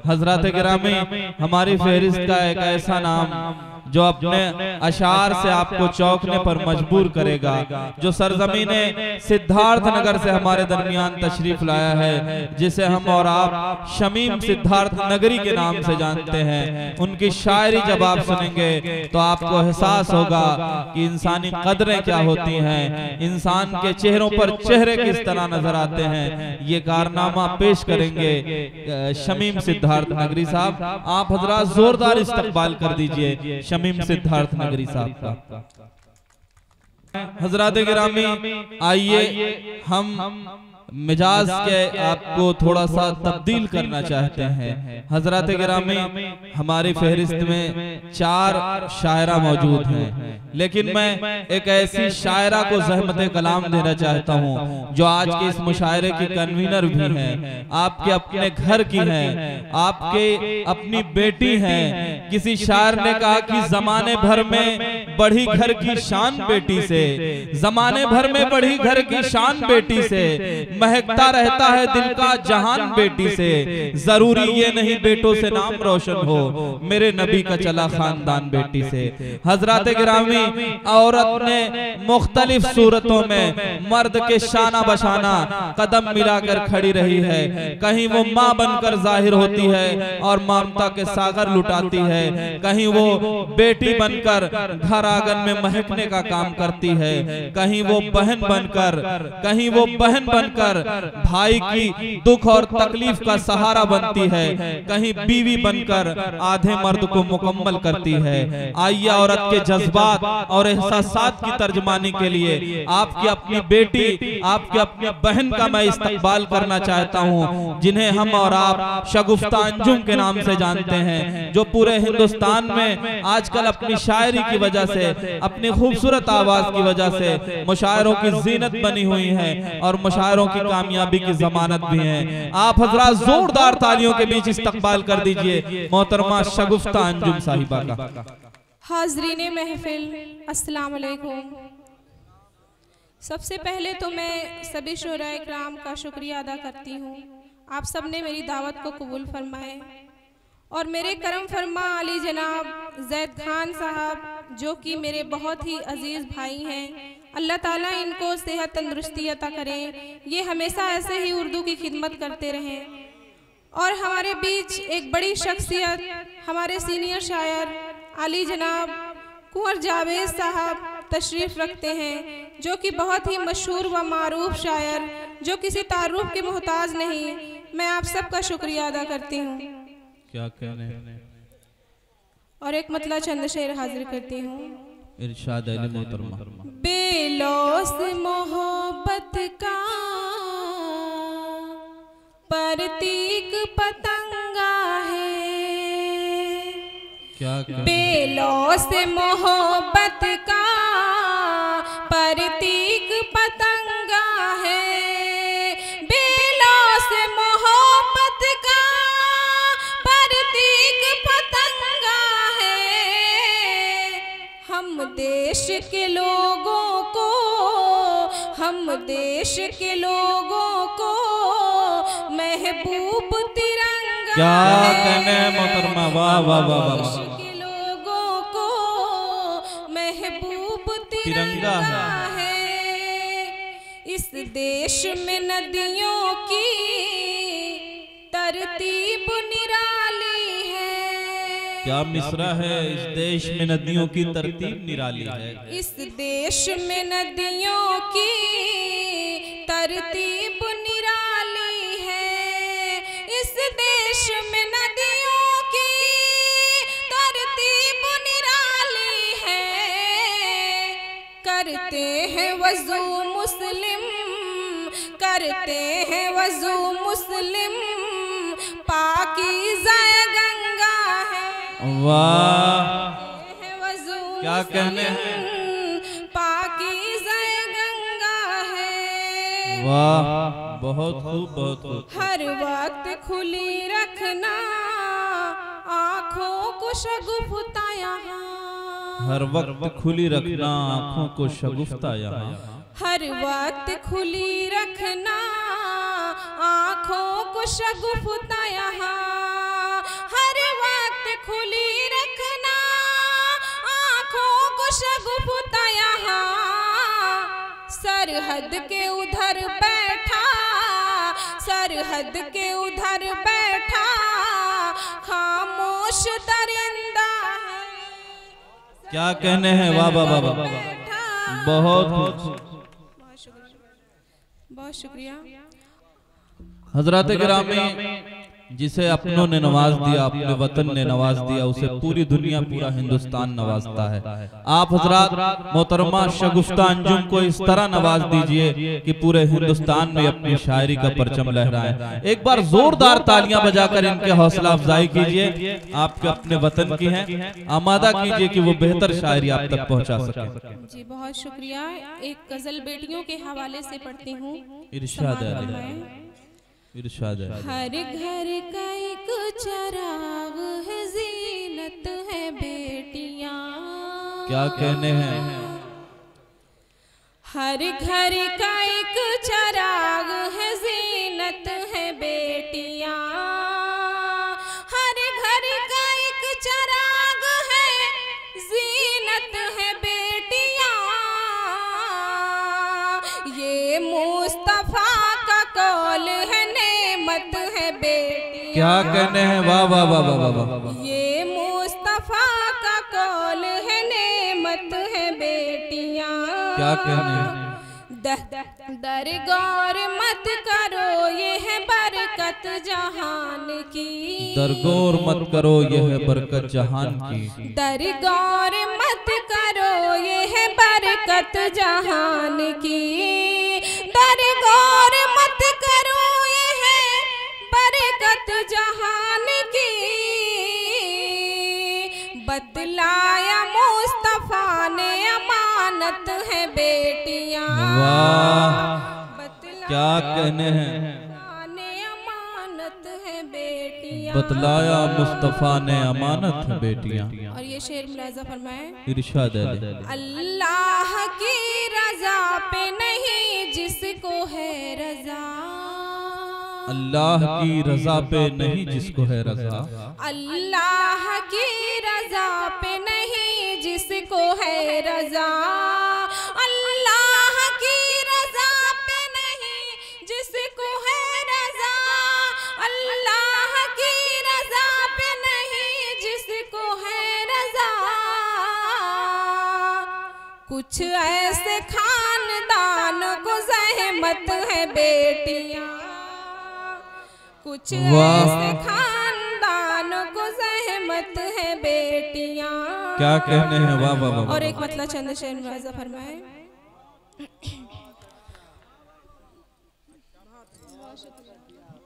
हजरत गिरामी, हमारी फहरिस्त का एक ऐसा नाम जो अपने अशार से आपको चौंकने पर मजबूर करेगा, जो सरजमीने सिद्धार्थ नगर से हमारे दरमियान तशरीफ लाया है, जिसे हम और आप शमीम सिद्धार्थ नगरी के नाम से जानते हैं। उनकी शायरी जब आप सुनेंगे तो आपको एहसास होगा कि इंसानी कदरें क्या होती हैं, इंसान के चेहरों पर चेहरे किस तरह नजर आते हैं। ये कारनामा पेश करेंगे शमीम सिद्धार्थ नगरी साहब। आप हजरात जोरदार इस्तकबाल कर दीजिए शमीम सिद्धार्थ नगरी साहब का। हजरात गिरामी, आइए हम मिजाज के आपको थोड़ा सा तब्दील करना चाहते हैं। हजरत गिरामी, हमारी फहरिस्त में 4 शायरा मौजूद हैं, लेकिन मैं एक ऐसी शायरा को ज़हमत कलाम देना चाहता हूँ जो आज के इस मुशायरे की कन्वीनर भी हैं, आपके अपने घर की हैं, आपके अपनी बेटी हैं। किसी शायर ने कहा कि जमाने भर में बढ़ी घर की शान बेटी से, जमाने भर में बढ़ी घर की शान बेटी से, महकता रहता है दिल का जहान बेटी से। जरूरी ये नहीं बेटों से नाम रोशन हो, मेरे नबी का चला खानदान बेटी से। हजरत गिरामी, औरत ने मुख्तलिफ सूरतों में मर्द के शाना बशाना कदम मिलाकर खड़ी रही है। कहीं वो माँ बनकर जाहिर होती है और ममता के सागर लुटाती है, कहीं वो बेटी बनकर घर आंगन में महकने का काम करती है, कहीं वो बहन बनकर भाई की दुख और तकलीफ का सहारा बनती है, कहीं बीवी बनकर आधे मर्द को मुकम्मल करती है। आइए औरत के जज्बात और एहसासात की तर्जमानी के लिए आपकी अपनी बेटी, आपकी अपनी बहन का मैं इस्तकबाल करना चाहता हूं, जिन्हें हम और आप शगुफ्ता अंजुम के नाम से जानते हैं, जो पूरे हिंदुस्तान में आजकल अपनी शायरी की वजह से, अपनी खूबसूरत आवाज की वजह से मुशायरों की जीनत बनी हुई है और मुशायरों की कामयाबी की जमानत भी है। आप हजरात जोरदार तालियों के बीच इस्तकबाल कर दीजिए मोहतरमा शगुफ्ता अंजुम साहिबा का। हाज़रीन महफिल, अस्सलाम वालेकुम। सबसे पहले तो मैं सभी शुराए किराम का शुक्रिया अदा करती हूँ, आप सब ने मेरी दावत को कबूल फरमाए और मेरे करम फरमा अली जनाब जैद खान साहब, जो कि मेरे बहुत ही अजीज़ भाई हैं, अल्लाह ताला इनको सेहत तंदुरुस्ती अता करें, ये हमेशा ऐसे ही उर्दू की खिदमत करते रहें। और हमारे बीच एक बड़ी शख्सियत, हमारे सीनियर शायर अली जनाब कुंवर जावेद साहब तशरीफ़ रखते हैं, जो कि बहुत ही मशहूर व मारूफ शायर, जो किसी तारुफ के मोहताज नहीं। मैं आप सबका शुक्रिया अदा करती हूँ। क्या कहने और एक मतला चंद शेर हाजिर करती हूँ। इरशाद अली मोहतरमा। बेलौस मोहब्बत का प्रतीक पतंगा है, क्या बेलौस मोहब्बत का प्रतीक पतंगा है, बेलौस मोहब्बत का प्रतीक पतंगा है। हम देश के लोगों को, हम देश के लोगों को महबूब तिरंगा, क्या कहने हैं मोहतरमा, वाह वाह वाह वाह। देश के लोगों को महबूब तिरंगा है। इस देश में नदियों की तरतीब निराली है, क्या मिसरा है, इस देश में नदियों की तरतीब निराली है, इस देश में नदियों की तरतीब निराली है, इस देश में नदियों की तरतीब निराली है। करते हैं वज़ू मुस्लिम, करते हैं वज़ू मुस्लिम, पाकीज़ा गंगा है। वाह, क्या कहने हैं, पाकीज़ा गंगा है। वाह, बहुत खूब बहुत खूब। हर वक्त खुली रखना आँखों को शगुफ्ता यहाँ, हर वक्त खुली रखना आँखों को शगुफ्ता यहाँ, हर वक्त खुली रखना आँखों को शगुफ्ता यहाँ। सरहद के उधर बैठा, सरहद के उधर बैठा, खामोश दरिंदा है। क्या कहने हैं, वाह वाह वाह वाह, बहुत शुक्रिया। हजरत गिरामी, जिसे अपनों ने नवाज दिया, अपने वतन ने नवाज दिया, उसे पूरी दुनिया, पूरा हिंदुस्तान नवाजता है। आप हजरात मोहतरमा शगुफ्ता अंजुम को इस तरह नवाज दीजिए कि पूरे हिंदुस्तान में अपनी शायरी का परचम लहराएं। एक बार जोरदार तालियां बजाकर इनके हौसला अफजाई कीजिए। आपके अपने वतन की हैं, आमादा कीजिए कि वो बेहतर शायरी आप तक पहुंचा सके। जी बहुत शुक्रिया। एक गजल बेटियों के हवाले से पढ़ती हूँ। इरशाद है, इरशाद है। हर घर का एक चराग है, जीनत है बेटियां। क्या कहने हैं? हर घर का एक चराग है, जीनत है बेटियां। हर घर का एक चराग है, जीनत है बेटियां। ये मुस्तफा का कौल है, है बेटियां। क्या कहने हैं, वाह वाह वाह वाह वाह। ये मुस्तफा का कौल है, नेमत है बेटियां। क्या कहने हैं? दरगौर मत करो, ये है बरकत जहान की। दरगौर मत करो, ये है बरकत जहान की। दरगौर मत करो, ये है बरकत जहान की। दरगौर मत करो, ये है बरकत जहान की। बतलाया मुस्तफा ने, अमानत है बेटियां। वाह, क्या कहने हैं? अमानत है बेटियां। बतलाया मुस्तफा ने, अमानत है बेटियां। और ये शेर मुलाजा फरमाए। इरशाद है। अल्लाह की रजा पे नहीं, जिसको है रजा। अल्लाह की रजा पे नहीं, जिसको है रजा। अल्लाह की रजा पे नहीं, जिसको है रजा। अल्लाह की रजा पे नहीं, जिसको है रजा। अल्लाह की रजा पे नहीं, जिसको है रजा। कुछ ऐसे खानदान को ज़हमत है बेटियां। कुछ ऐसे खानदान को ज़हमत है बेटियां। क्या कहने हैं, वाह वाह वाह। और एक मतलब चंद शेर मुलाजा फरमाए।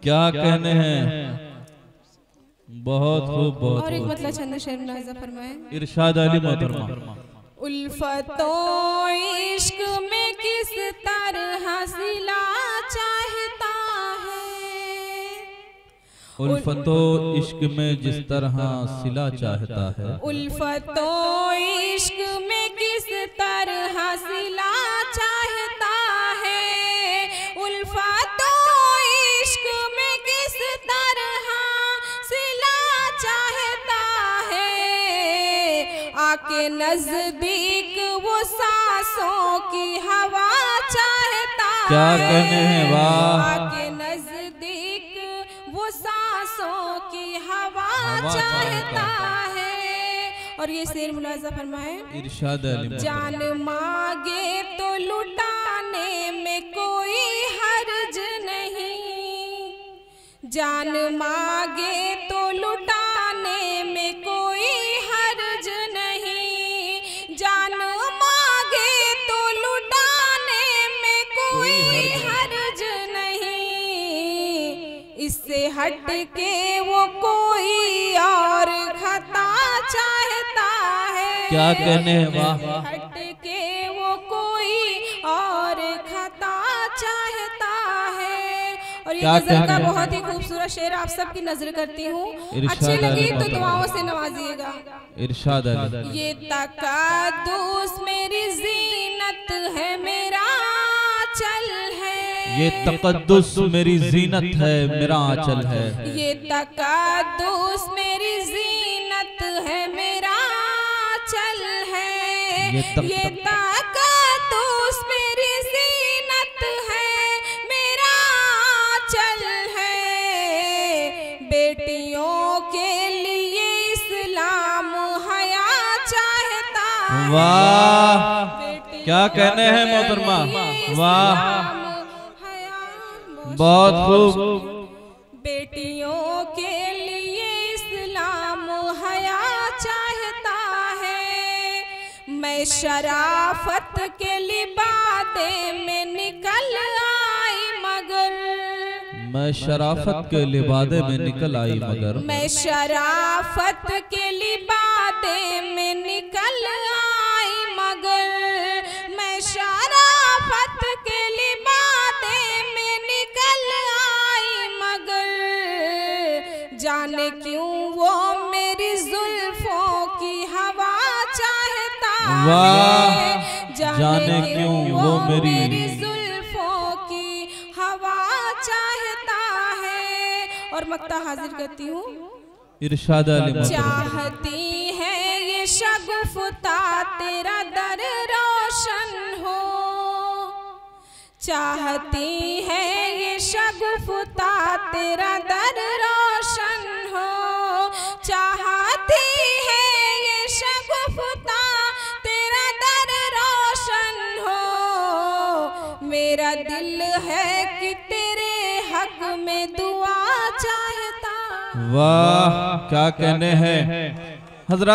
क्या कहने हैं, बहुत खूब, बहुत। और एक मतलब चंद शेर मुलाजा फरमाए। इरशाद अली मोहतरमा। उल्फतों इश्क में किस तरह सिला चाहता है। उल्फतो इश्क में जिस तरह सिला चाहता है। उल्फतों इश्क में किस तरह सिला चाहता है। उल्फतों इश्क में किस तरह सिला चाहता है। आके नजदीक वो सांसों की हवा चाहता है। क्या कहने हैं, वाह। आके नजदीक वो सांसों की हवा चाहता है। और ये शेर मुलाजा फरमाए। इरशाद अली। जान मांगे तो लुटाने में कोई हर्ज नहीं। जान मांगे तो लुटाने में कोई हर्ज नहीं। जान मांगे तो लुटाने में कोई हर्ज नहीं। इससे हट के वो कोई और खता चाहता है। क्या कहने हैं, वाह। हट के वो कोई और खता चाहता है। और ये गजल का बहुत ही खूबसूरत शेर आप सबकी नजर करती हूँ। अच्छी लगी तो दुआओं से नवाजिएगा। इरशाद अली। ये तक़द्दुस मेरी ज़ीनत है, मेरा आंचल है। ये तक़द्दुस मेरी ज़ीनत है, मेरा आंचल है। ये तक़द्दुस मेरी ज़ीनत है, मेरा आंचल है। ये तक़द्दुस मेरी ज़ीनत बेटियों के लिए इस्लाम हया चाहता है। वाह, क्या कहने हैं मोहतरमा, वाह, बहुत खूब। बेटियों के लिए इस्लाम हया चाहता है। मैं शराफत के लिबादे में निकल आई मगर, मैं शराफत के लिबादे में निकल आई मगर, मैं शराफत के लिबादे में निकल आई मगर, मैं शराफत के लिबादे में निकल आई मगर, जाने क्यों वो मेरी जुल्फों की हवा चाहता है। जाने क्यों वो मेरी जुल्फों की हवा चाहता है। और मक्ता हाजिर करती हूँ। इरशाद चाहती है ये शगुफ्ता तेरा दर रोशन हो, चाहती है ये शगुफ्ता तेरा दर रोशन हो, चाहती है ये शगुफ्ता तेरा दर रोशन हो। मेरा दिल है कि तेरे हक में दुआ चाहता। वाह, क्या कहने हैं हजरत।